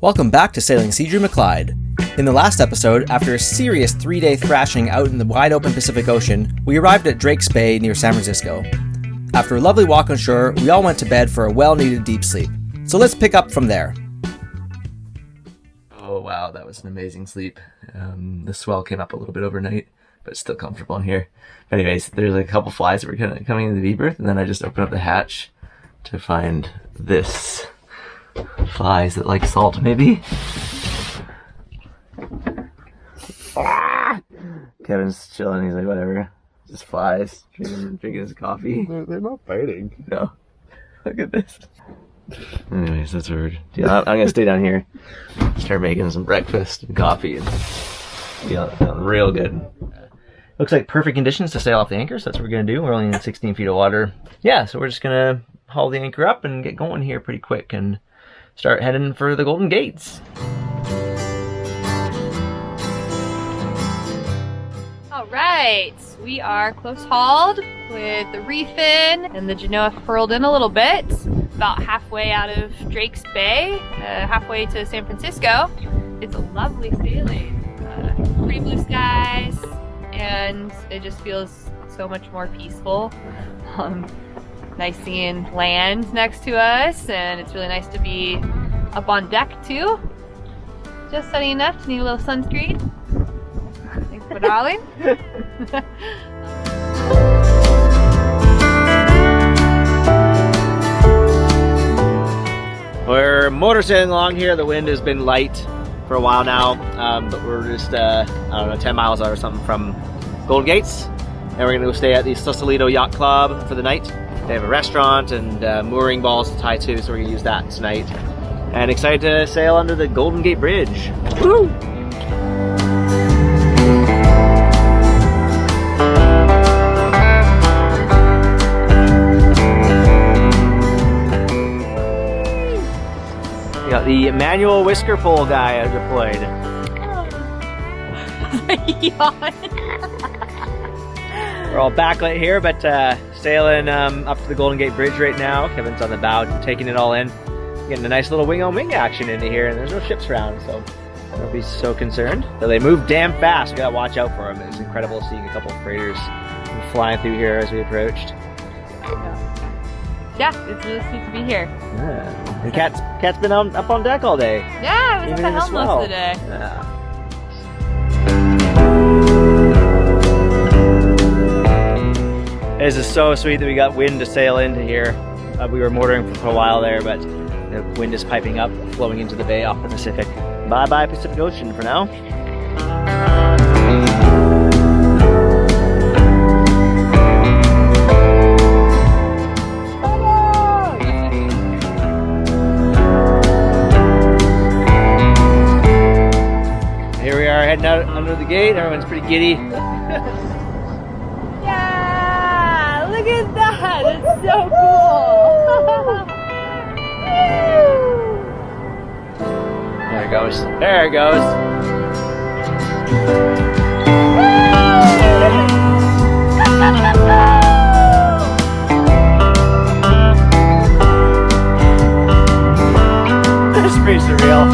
Welcome back to Sailing Seadrew McClyde. In the last episode, after a serious 3-day thrashing out in the wide-open Pacific Ocean, we arrived at Drake's Bay near San Francisco. After a lovely walk on shore, we all went to bed for a well-needed deep sleep. So let's pick up from there. Oh wow, that was an amazing sleep. The swell came up a little bit overnight, but it's still comfortable in here. But anyways, there's a couple flies that were kind of coming into the V-berth, and then I just opened up the hatch to find this. Flies that like salt, maybe? Kevin's chilling, he's like, whatever. Just flies, drinking his coffee. They're not biting. No. Look at this. Anyways, that's weird. Yeah, I'm gonna stay down here, start making some breakfast and coffee, and feeling real good. Looks like perfect conditions to sail off the anchor, so that's what we're gonna do. We're only in 16 feet of water. Yeah, so we're just gonna haul the anchor up and get going here pretty quick and start heading for the Golden Gates. All right, we are close hauled with the reef in and the Genoa furled in a little bit. About halfway out of Drake's Bay, halfway to San Francisco. It's a lovely sailing. Pretty blue skies, and it just feels so much more peaceful. Nice seeing land next to us, and it's really nice to be up on deck too. Just sunny enough to need a little sunscreen. Thanks for darling. We're motor sailing along here. The wind has been light for a while now, but we're just, I don't know, 10 miles out or something from Golden Gates. And we're gonna go stay at the Sausalito Yacht Club for the night. They have a restaurant and mooring balls to tie to, so we're gonna use that tonight. And excited to sail under the Golden Gate Bridge. Woo! We got the manual whisker pole guy deployed. We're all backlit here, but sailing up to the Golden Gate Bridge right now. Kevin's on the bow, taking it all in. Getting a nice little wing-on-wing action into here, and there's no ships around, so don't be so concerned. Though they move damn fast, we gotta watch out for them. It's incredible seeing a couple of freighters flying through here as we approached. Yeah, it's really sweet to be here. Yeah. And Kat's been up on deck all day. Yeah, I was Even at the helm most of the day. Yeah. This is so sweet that we got wind to sail into here. We were motoring for a while there, but the wind is piping up, flowing into the bay off the Pacific. Bye-bye Pacific Ocean for now. Here we are heading out under the gate. Everyone's pretty giddy. Yeah, look at that. It's so cool. There it goes. There it goes. That's pretty surreal.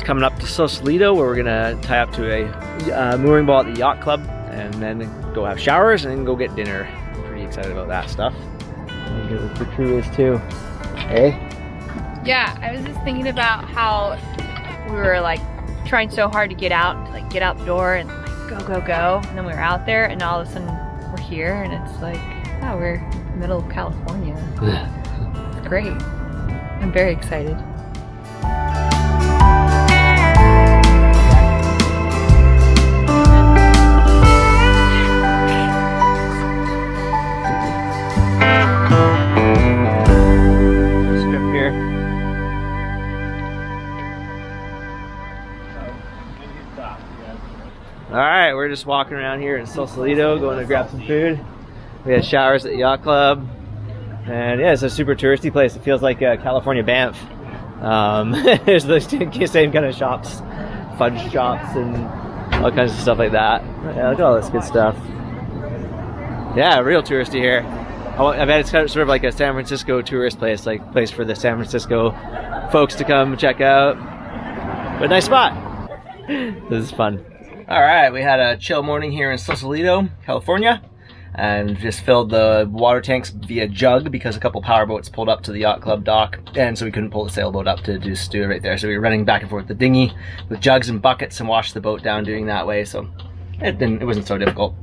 Coming up to Sausalito, where we're gonna tie up to a mooring ball at the yacht club, and then go have showers and go get dinner. I'm pretty excited about that stuff. And get what the crew is too. Hey? Yeah, I was just thinking about how we were like trying so hard to get out the door and like go, go. And then we were out there and all of a sudden we're here and it's like, yeah, we're in the middle of California. It's great. I'm very excited. Alright, we're just walking around here in Sausalito, going to grab some food. We had showers at the yacht club. And yeah, it's a super touristy place. It feels like California Banff. There's the same kind of shops, fudge shops and all kinds of stuff like that. Yeah, look at all this good stuff. Yeah, real touristy here. I bet it's kind of sort of like a San Francisco tourist place, like place for the San Francisco folks to come check out. But nice spot. This is fun. All right, we had a chill morning here in Sausalito, California, and just filled the water tanks via jug because a couple powerboats pulled up to the yacht club dock, and so we couldn't pull the sailboat up to just do it right there. So we were running back and forth the dinghy with jugs and buckets and washed the boat down doing that way. So it wasn't so difficult.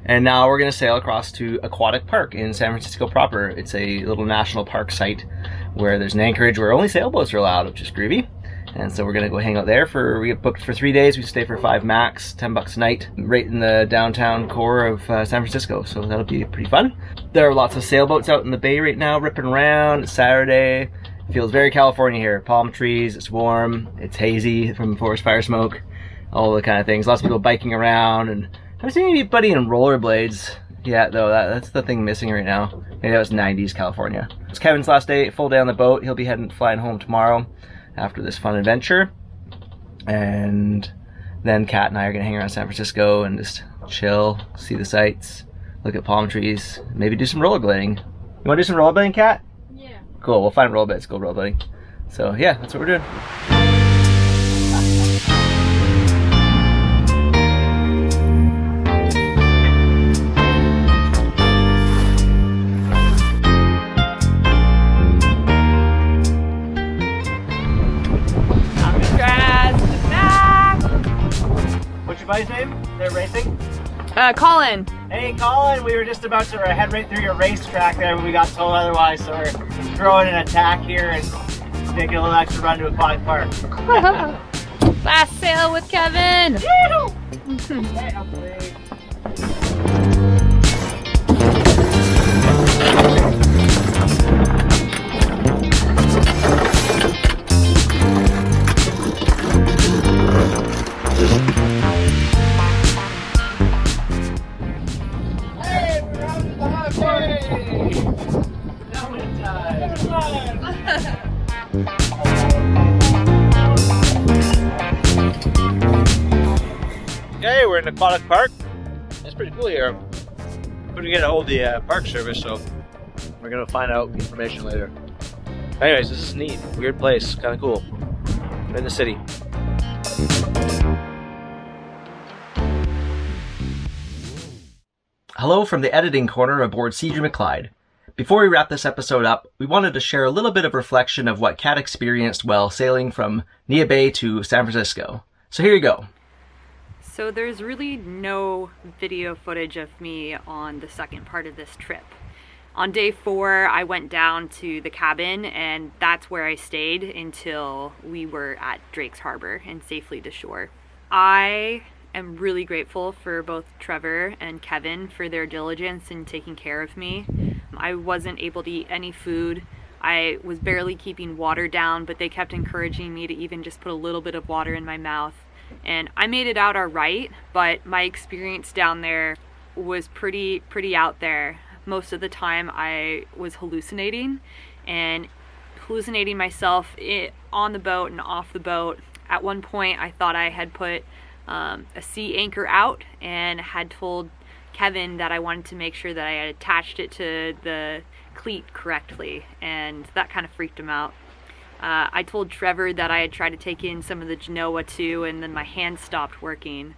And now we're gonna sail across to Aquatic Park in San Francisco proper. It's a little national park site where there's an anchorage where only sailboats are allowed, which is groovy. And so we're gonna go hang out there we get booked for 3 days. We stay for 5 max, $10 a night, right in the downtown core of San Francisco. So that'll be pretty fun. There are lots of sailboats out in the bay right now, ripping around. It's Saturday. It feels very California here. Palm trees, it's warm, it's hazy from forest fire smoke, all the kind of things. Lots of people biking around, and I haven't seen anybody in rollerblades yet, though. That's the thing missing right now. Maybe that was 90s California. It's Kevin's last day, full day on the boat. He'll be flying home tomorrow after this fun adventure. And then Kat and I are gonna hang around San Francisco and just chill, see the sights, look at palm trees, maybe do some rollerblading. You wanna do some rollerblading, Kat? Yeah. Cool, we'll find rollerblades, go rollerblading. So yeah, that's what we're doing. What's your buddy's name? They're racing? Colin. Hey Colin, we were just about to head right through your racetrack there, but we got told otherwise, so we're throwing an attack here and taking a little extra run to Aquatic Park. Last sail with Kevin. Okay, we're in Aquatic Park. It's pretty cool here. Couldn't get a hold of the park service, so we're gonna find out information later. Anyways, this is neat, weird place, kind of cool. We're in the city. Hello from the editing corner aboard Cedar McLeod. Before we wrap this episode up, we wanted to share a little bit of reflection of what Kat experienced while sailing from Nia Bay to San Francisco. So here you go. So there's really no video footage of me on the second part of this trip. On day 4, I went down to the cabin, and that's where I stayed until we were at Drake's Harbor and safely to shore. I am really grateful for both Trevor and Kevin for their diligence in taking care of me. I wasn't able to eat any food. I was barely keeping water down, but they kept encouraging me to even just put a little bit of water in my mouth. And I made it out all right, but my experience down there was pretty out there. Most of the time I was hallucinating myself on the boat and off the boat. At one point I thought I had put a sea anchor out and had told Kevin that I wanted to make sure that I had attached it to the cleat correctly, and that kind of freaked him out. I told Trevor that I had tried to take in some of the Genoa too, and then my hand stopped working.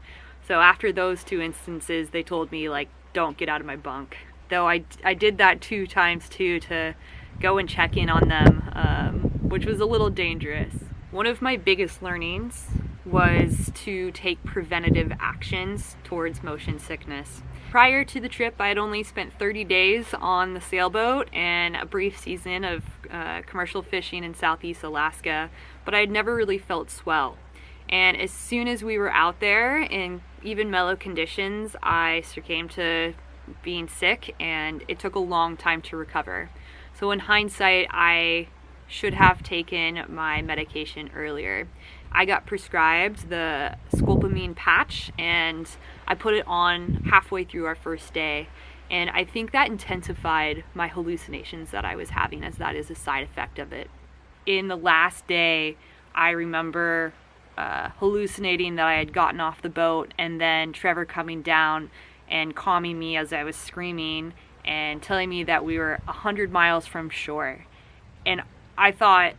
So after those 2 instances, they told me, like, don't get out of my bunk. Though I did that 2 times too, to go and check in on them, which was a little dangerous. One of my biggest learnings was to take preventative actions towards motion sickness. Prior to the trip, I had only spent 30 days on the sailboat and a brief season of commercial fishing in Southeast Alaska, but I had never really felt swell. And as soon as we were out there in even mellow conditions, I succumbed to being sick, and it took a long time to recover. So in hindsight, I should have taken my medication earlier. I got prescribed the scopolamine patch, and I put it on halfway through our first day, and I think that intensified my hallucinations that I was having, as that is a side effect of it. In the last day, I remember hallucinating that I had gotten off the boat, and then Trevor coming down and calming me as I was screaming and telling me that we were 100 miles from shore. And I thought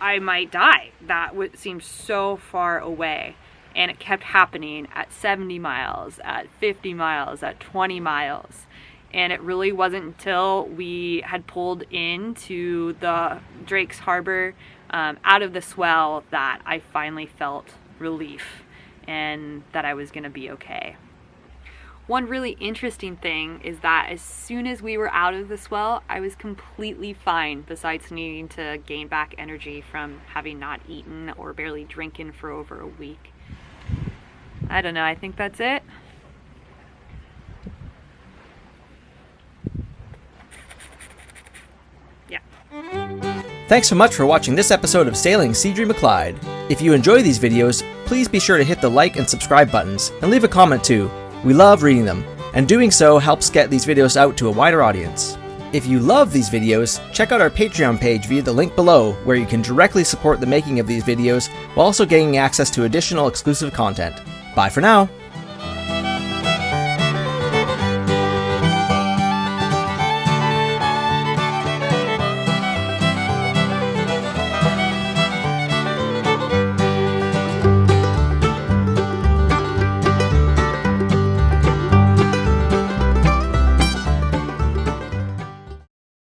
I might die. That would seem so far away. And it kept happening at 70 miles, at 50 miles, at 20 miles. And it really wasn't until we had pulled into the Drake's Harbor out of the swell that I finally felt relief and that I was going to be okay. One really interesting thing is that as soon as we were out of the swell, I was completely fine, besides needing to gain back energy from having not eaten or barely drinking for over a week. I don't know, I think that's it. Yeah. Thanks so much for watching this episode of Sailing Seadream of Clyde. If you enjoy these videos, please be sure to hit the like and subscribe buttons, and leave a comment too. We love reading them, and doing so helps get these videos out to a wider audience. If you love these videos, check out our Patreon page via the link below, where you can directly support the making of these videos while also gaining access to additional exclusive content. Bye for now!